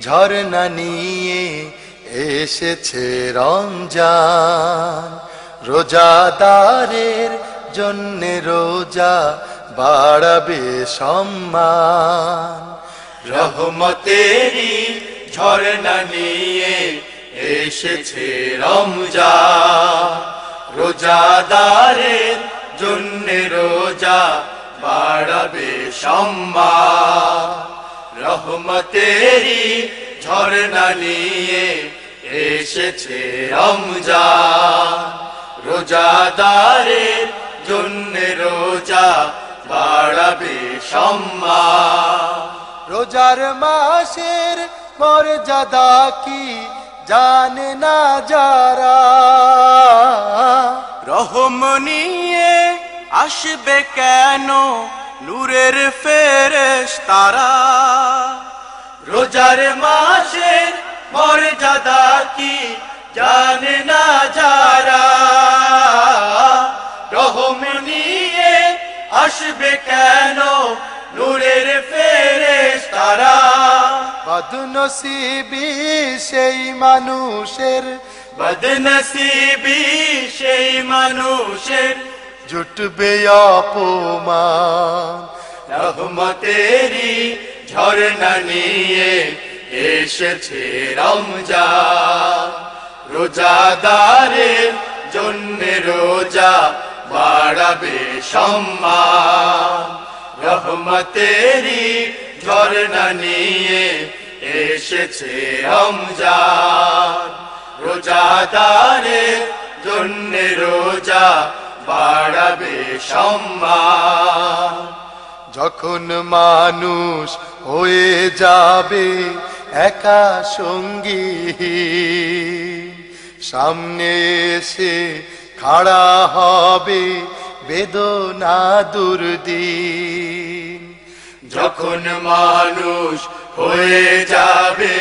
ঝর্ণা নিয়ে এসেছে রমজান। রোজাদারের জন্যে রোজা বাড়াবে সম্মান। রহমতেরই ঝর্ণা নিয়ে এসেছে রমজান। রোজাদারের জন্যে রোজা বাড়াবে সম্মান। রহমতেরই ঝর্ণা নিয়ে এসেছে রমজান। রোজাদারের জন্যে রোজা বাড়াবে সম্মান। রোজার মাসের মর্যাদা কি জানে না যারা, রহম নিয়ে আসবে কেন নূরের ফেরেশতারা। রোজার মাসের মর্যাদা কি জানে না যারা, রহম নিয়ে আসবে কেন নূরের ফেরেশতারা। বদনসিবি সেই মানুষের, বদনসিবি সেই মানুষের জুটবে অপমান। রহমতেরই ঝর্ণা নিয়ে এসেছে রমজান। রোজাদারের জন্যে রোজা বাড়াবে সম্মান। রহমতেরই ঝর্ণা নিয়ে এসেছে রমজান। রোজাদারের জন্যে রোজা বাড়াবে সম্মান। যখন মানুষ হয়ে যাবে একা সঙ্গী, সামনে এসে খাড়া হবে বেদনা দুর্দিন। যখন মানুষ হয়ে যাবে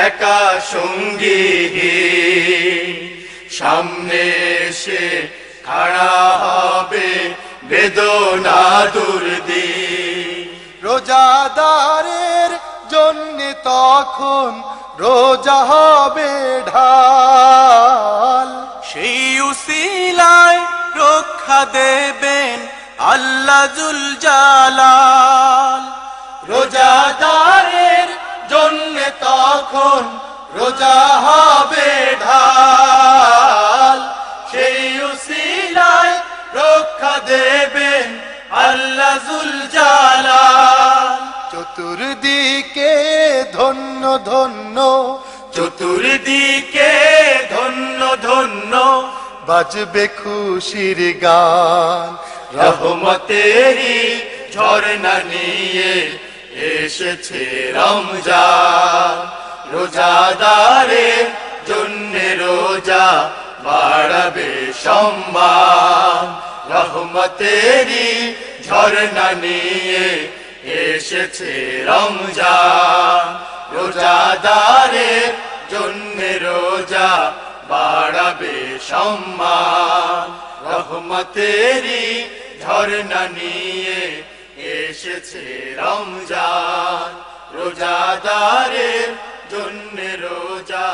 একা সঙ্গী, সামনে এসে খাড়া হবে বেদনা দুর্দিন। রোজাদারের জন্যে তখন রোজা হবে ঢাল। সেই উসিলায় রক্ষা দেবেন আল্লাহ জুল জালাল। রোজাদারের জন্যে তখন রোজা হবে ঢাল। সেই উসিলায় রক্ষা দেবেন আল্লাহ জুল জালাল। চতুর্দিকে ধন্য ধন্য, চতুর্দিকে ধন্য ধন্য বাজবে খুশির গান। রহমতেরই ঝর্ণা নিয়ে এসেছে রমজান। রোজাদারের জন্যে রোজা বাড়াবে সম্মান। রহমতেরই ঝর্ণা নিয়ে এসেছে রমজান। রোজাদারের জন্যে রোজা বাড়াবে সম্মান। রহমতেরই ঝর্ণা নিয়ে এসেছে রমজান। রোজাদারের জন্যে রোজা